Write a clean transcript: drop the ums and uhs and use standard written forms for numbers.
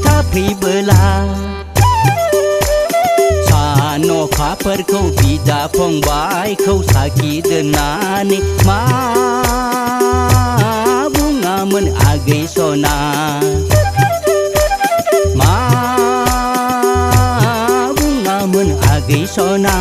बेला सान'खाफोरखौ बिदा फंबायखौ साखि दोननानै मा बुङामोन आगै सना मा बुङामोन आगै सना।